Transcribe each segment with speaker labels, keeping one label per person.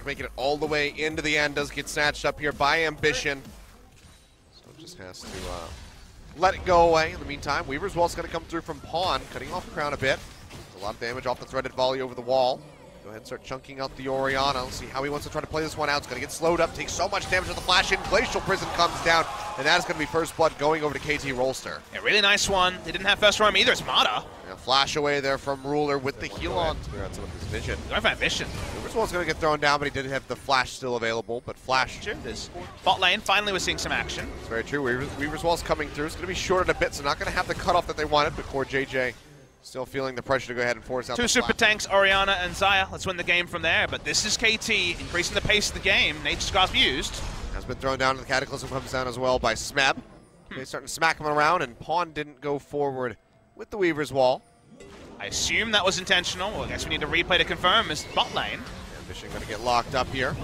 Speaker 1: Drag making it all the way into the end. Does get snatched up here by Ambition. So just has to let it go away. In the meantime, Weaver's Wall's going to come through from Pawn, cutting off Crown a bit. A lot of damage off the threaded volley over the wall. Go ahead and start chunking out the Orianna. Let's see how he wants to try to play this one out. It's going to get slowed up, takes so much damage with the flash in. Glacial Prison comes down, and that is going to be first blood going over to KT Rolster.
Speaker 2: A really nice one. They didn't have first roam either. It's Mata.
Speaker 1: Yeah, flash away there from Ruler with the heal on. Clear out some of his vision.
Speaker 2: Going for Ambition.
Speaker 1: Weaver's Wall's going to get thrown down, but he did have the flash still available. But flash.
Speaker 2: This bot lane, finally we're seeing some action.
Speaker 1: It's very true. Weaver's Wall's coming through. It's going to be shorted a bit, so not going to have the cutoff that they wanted, but Core JJ still feeling the pressure to go ahead and force out
Speaker 2: Two super tanks, Orianna and Xayah. Let's win the game from there. But this is KT, increasing the pace of the game. Nature's Grasp used.
Speaker 1: Has been thrown down, and the Cataclysm comes down as well by Smeb. They're starting to smack him around, and Pawn didn't go forward with the Weaver's Wall.
Speaker 2: I assume that was intentional. Well, I guess we need a replay to confirm. Is bot lane.
Speaker 1: Ambition going to get locked up here.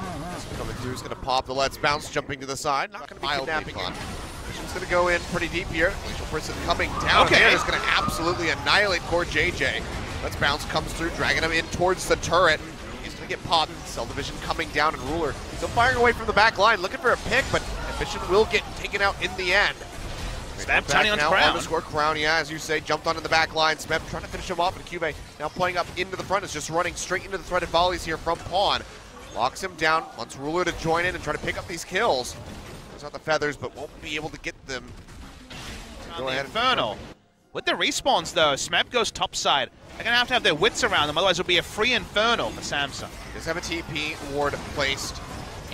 Speaker 1: Coming through is going to pop the Let's Bounce, jumping to the side. Not going to be kidnapping him. Ambition's going to go in pretty deep here. Glacial Prison coming down.
Speaker 2: Okay.
Speaker 1: There is going to absolutely annihilate Core JJ. Let's Bounce comes through, dragging him in towards the turret. He's going to get popped. Cell Division coming down, and Ruler still firing away from the back line, looking for a pick, but Ambition will get taken out in the end.
Speaker 2: Smeb turning on Crown.
Speaker 1: Underscore Crown, yeah, as you say, jumped onto the back line. Smeb trying to finish him off, and Cube now playing up into the front, is just running straight into the threaded volleys here from Pawn. Locks him down, wants Ruler to join in and try to pick up these kills. There's not the feathers, but won't be able to get them.
Speaker 2: Go ahead. Infernal. With the respawns, though, Smeb goes topside. They're going to have their wits around them, otherwise it'll be a free Infernal for Samsung.
Speaker 1: He does have a TP ward placed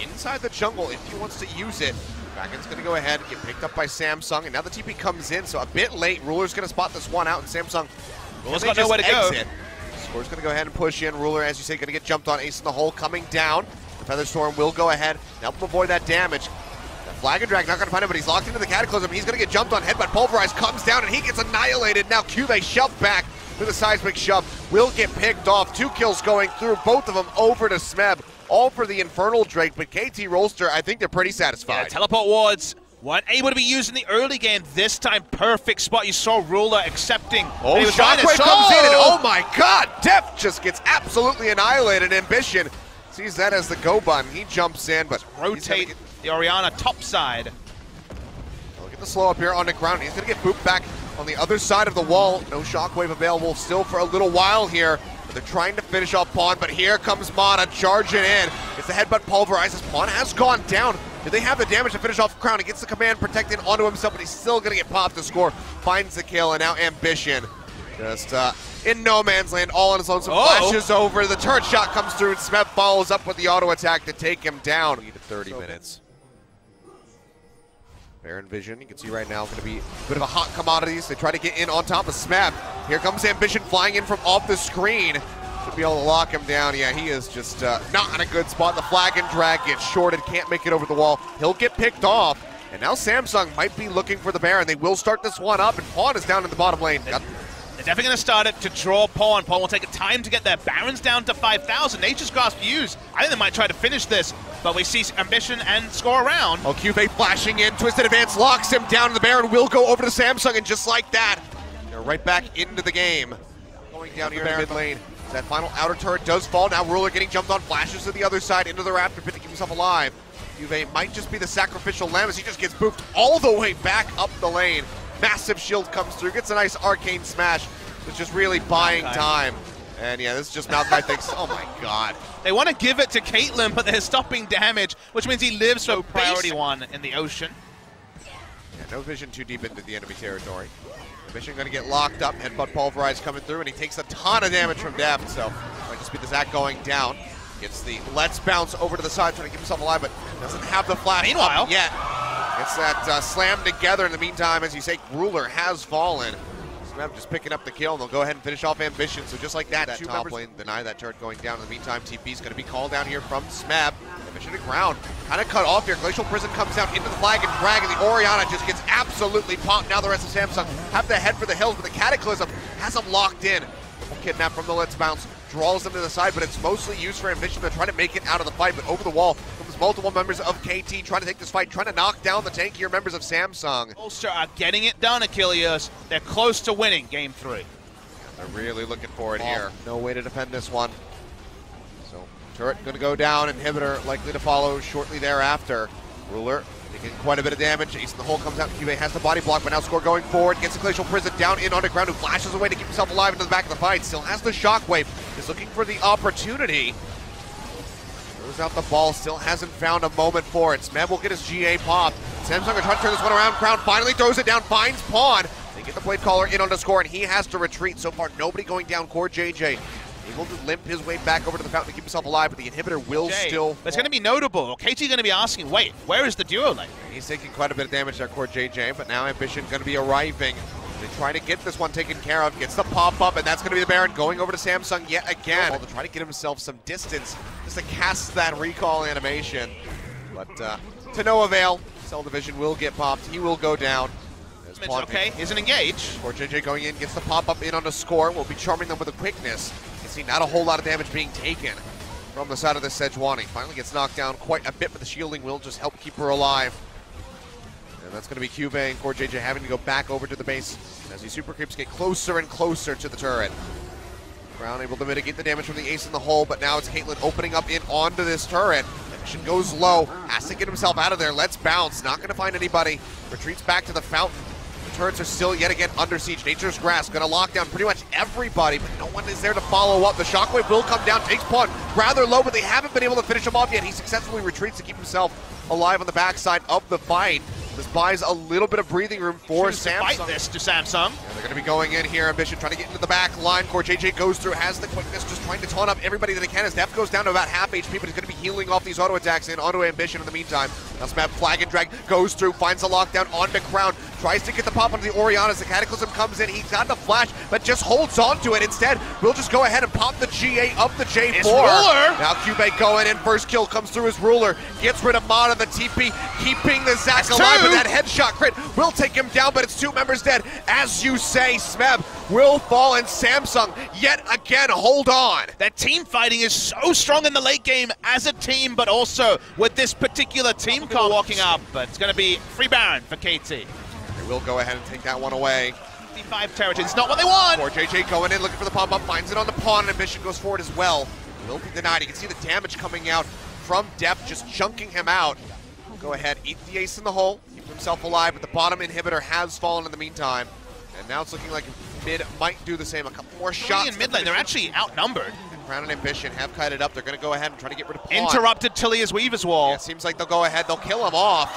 Speaker 1: inside the jungle if he wants to use it. Dragon's going to go ahead and get picked up by Samsung, and now the TP comes in, so a bit late. Ruler's going to spot this one out, and Samsung
Speaker 2: Ruler's got nowhere to go.
Speaker 1: Score's going to go ahead and push in. Ruler, as you say, going to get jumped on. Ace in the hole coming down. The Featherstorm will go ahead and help him avoid that damage. The Flag and Drag not going to find him, but he's locked into the Cataclysm. He's going to get jumped on. Headbutt Pulverized comes down, and he gets annihilated. Now Cube shoved back with a seismic shove. Will get picked off. 2 kills going through, both of them over to Smeb. All for the Infernal Drake, but KT Rolster, I think they're pretty satisfied.
Speaker 2: Yeah, teleport wards weren't able to be used in the early game. This time, perfect spot. You saw Ruler accepting.
Speaker 1: Oh, Shockwave comes in, and oh my god, Def just gets absolutely annihilated. Ambition sees that as the go button. He jumps in, but
Speaker 2: rotate the Orianna topside.
Speaker 1: Look at the slow up here on the ground. He's going to get booped back on the other side of the wall. No Shockwave available still for a little while here. They're trying to finish off Pawn, but here comes Mata charging in. It's the headbutt pulverizes. Pawn has gone down. Did they have the damage to finish off Crown? He gets the command protected onto himself, but he's still going to get popped to score. Finds the kill, and now Ambition just in no man's land, all on his own. Some flashes over. The turret shot comes through, and Smeb follows up with the auto attack to take him down. 30 minutes. Baron Vision, you can see right now, going to be a bit of a hot commodities. They try to get in on top of Smeb. Here comes Ambition flying in from off the screen. Should be able to lock him down. Yeah, he is just not in a good spot. The Flag and Drag gets shorted, can't make it over the wall. He'll get picked off. And now Samsung might be looking for the Baron. They will start this one up, and Pawn is down in the bottom lane.
Speaker 2: They're definitely going to start it to draw Pawn. Pawn will take a time to get there. Baron's down to 5,000. Nature's Grasp used. I think they might try to finish this, but we see Ambition and score around.
Speaker 1: Oh, QV flashing in. Twisted Advance locks him down, and the Baron will go over to Samsung, and just like that, they're right back into the game. Going down here in mid lane. That final outer turret does fall. Now Ruler getting jumped on, flashes to the other side into the Raptor pit to keep himself alive. Juve might just be the sacrificial lamb as he just gets booped all the way back up the lane. Massive shield comes through, gets a nice arcane smash, which is really buying time. And yeah, this is just Malachi thinks, oh my god.
Speaker 2: They want to give it to Caitlyn, but they're stopping damage, which means he lives for priority 1 in the ocean.
Speaker 1: Yeah, no vision too deep into the enemy territory. Ambition going to get locked up, headbutt pulverized coming through, and he takes a ton of damage from depth, so might just be the Zac going down. Gets the Let's Bounce over to the side, trying to keep himself alive, but doesn't have the flash up yet. Gets that slammed together in the meantime, as you say, Ruler has fallen. Smeb just picking up the kill, and they'll go ahead and finish off Ambition. So just like that, two top lane deny that turret going down. In the meantime, TP's going to be called down here from Smeb. Ambition to ground, kind of cut off here. Glacial Prison comes down into the Flag and Drag, and the Orianna just gets absolutely popped. Now the rest of Samsung have to head for the hills, but the Cataclysm has them locked in. Kidnap from the Let's Bounce, draws them to the side, but it's mostly used for Ambition to try to make it out of the fight. But over the wall comes multiple members of KT trying to take this fight, trying to knock down the tankier members of Samsung.
Speaker 2: Ulster are getting it done, Achilles. They're close to winning Game 3.
Speaker 1: They're really looking for it here. No way to defend this one. So Turret going to go down, inhibitor likely to follow shortly thereafter. Ruler taking quite a bit of damage. Ace in the hole comes out. QA has the body block, but now Score going forward. Gets a Glacial Prison down in underground, who flashes away to keep himself alive into the back of the fight. Still has the Shockwave. Is looking for the opportunity. Throws out the ball. Still hasn't found a moment for it. Smeb will get his GA pop. Samsung are trying to turn this one around. Crown finally throws it down. Finds Pawn. They get the Blade Caller in on the Score, and he has to retreat. So far, nobody going down. Core JJ able to limp his way back over to the fountain to keep himself alive, but the inhibitor will still...
Speaker 2: That's going to be notable. KT going to be asking, wait, where is the duo lane?
Speaker 1: He's taking quite a bit of damage there, Core JJ, but now Ambition going to be arriving. They try to get this one taken care of, gets the pop-up, and that's going to be the Baron going over to Samsung yet again. To try to get himself some distance, just to cast that recall animation. But to no avail. Cell Division will get popped. He will go down.
Speaker 2: Okay, isn't engaged.
Speaker 1: Core JJ going in, gets the pop-up in on the Score. Will be charming them with a quickness. You see not a whole lot of damage being taken from the side of the Sejuani. Finally gets knocked down quite a bit, but the shielding will just help keep her alive. And that's going to be Cubey and Core JJ having to go back over to the base as these super creeps get closer and closer to the turret. Brown able to mitigate the damage from the Ace in the hole, but now it's Caitlyn opening up in onto this turret. Action goes low, has to get himself out of there. Let's bounce, not going to find anybody. Retreats back to the fountain. The turrets are still yet again under siege. Nature's Grasp going to lock down pretty much everybody, but no one is there to follow up. The Shockwave will come down, takes Pawn rather low, but they haven't been able to finish him off yet. He successfully retreats to keep himself alive on the backside of the fight. This buys a little bit of breathing room for Samsung.
Speaker 2: Fight this to Samsung.
Speaker 1: Yeah, they're going to be going in here. Ambition trying to get into the back line. Core JJ goes through, has the quickness, just trying to taunt up everybody that he can. His depth goes down to about half HP, but he's going to be healing off these auto attacks in onto Ambition in the meantime. Now Smab flag and drag goes through, finds the lockdown onto Crown, tries to get the pop onto the Orianna as the Cataclysm comes in. He's got the flash, but just holds on to it. Instead, we'll just go ahead and pop the GA of the J4.
Speaker 2: It's Ruler.
Speaker 1: Now Cubey going in. First kill comes through his Ruler. Gets rid of Mod of the TP, keeping the Zac alive, but that headshot crit will take him down, but it's 2 members dead. As you say, Smeb will fall, and Samsung yet again hold on.
Speaker 2: That team fighting is so strong in the late game as a team, but also with this particular team call walking up. But it's going to be free Baron for KT.
Speaker 1: They will go ahead and take that one away.
Speaker 2: 55 territory, it's not what they want.
Speaker 1: Core JJ going in, looking for the pop-up, finds it on the Pawn, and Ambition goes forward as well. Will be denied. You can see the damage coming out from depth, just chunking him out. Go ahead, eat the Ace in the hole, keep himself alive, but the bottom inhibitor has fallen in the meantime. And now it's looking like mid might do the same. A couple more shots.
Speaker 2: In mid lane, they're actually outnumbered.
Speaker 1: Crown and Ambition have kited up. They're going to go ahead and try to get rid of Pawn.
Speaker 2: Interrupted Tilia's Weaver's Wall.
Speaker 1: Yeah, it seems like they'll go ahead, they'll kill him off.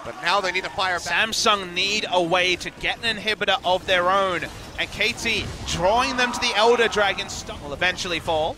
Speaker 1: But now they need to fire back.
Speaker 2: Samsung need a way to get an inhibitor of their own. And KT drawing them to the Elder Dragon stock will eventually fall.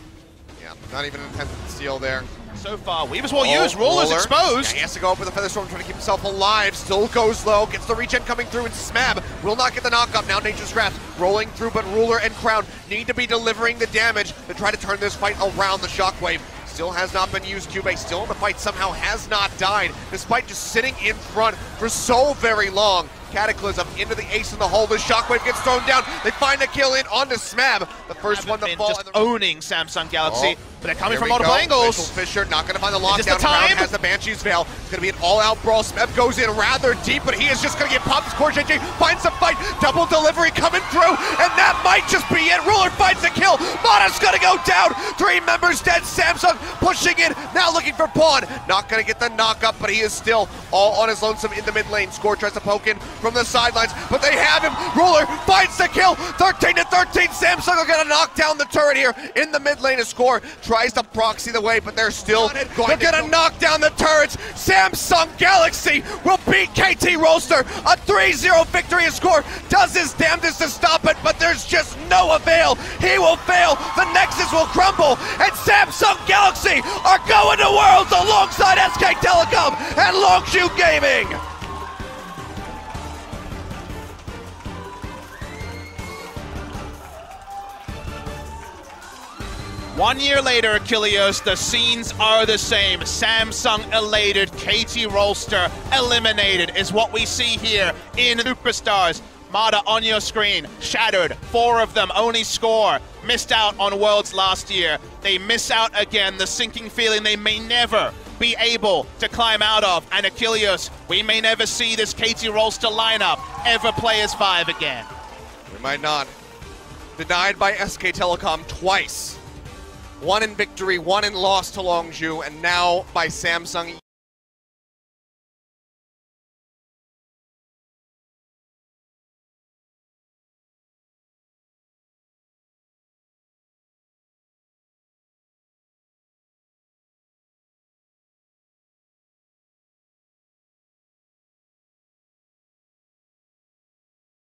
Speaker 1: Yeah, not even an attempt to steal there.
Speaker 2: So far, Weaver's Wall used, Ruler's exposed.
Speaker 1: Yeah, he has to go up with the Featherstorm, trying to keep himself alive. Still goes low, gets the regen coming through, and Smab will not get the knock-up. Now Nature's Grasp rolling through, but Ruler and Crown need to be delivering the damage to try to turn this fight around. The Shockwave still has not been used. Cubey still in the fight, somehow has not died, despite just sitting in front for so very long. Cataclysm into the Ace in the hole. The Shockwave gets thrown down. They find a kill in onto Smab. The first one to fall.
Speaker 2: Just owning Samsung Galaxy, but they're coming from
Speaker 1: Here we
Speaker 2: multiple
Speaker 1: go.
Speaker 2: angles.
Speaker 1: Fisher not going to find the lockdown.
Speaker 2: Is this the time?
Speaker 1: Crown has the Banshee's Veil. It's going to be an all-out brawl. Smeb goes in rather deep, but he is just going to get popped. Core JJ finds the fight. Double delivery coming through, and that might just be it. Ruler finds the kill. Mada's going to go down. 3 members dead. Samsung pushing in. Now looking for Pawn. Not going to get the knock-up, but he is still all on his lonesome in the mid lane. Score tries to poke in from the sidelines, but they have him. Ruler finds the kill. 13-13. Samsung are going to knock down the turret here in the mid lane. A Score tries to proxy the way, but they're still going to knock down the turrets. Samsung Galaxy will beat KT Roaster. A 3-0 victory. A Score does his damnedest to stop it, but there's just no avail. He will fail. The Nexus will crumble, and Samsung Galaxy are going to Worlds alongside SK Telecom and Longshoot Gaming.
Speaker 2: One year later, Achilles, the scenes are the same. Samsung elated, KT Roaster eliminated is what we see here in Superstars. Mada on your screen, shattered, 4 of them, only Score. Missed out on Worlds last year. They miss out again, the sinking feeling they may never be able to climb out of. And Achilles, we may never see this KT Roaster lineup ever play as 5 again.
Speaker 1: We might not. Denied by SK Telecom twice. one in victory, one in loss to Longzhu, and now by Samsung.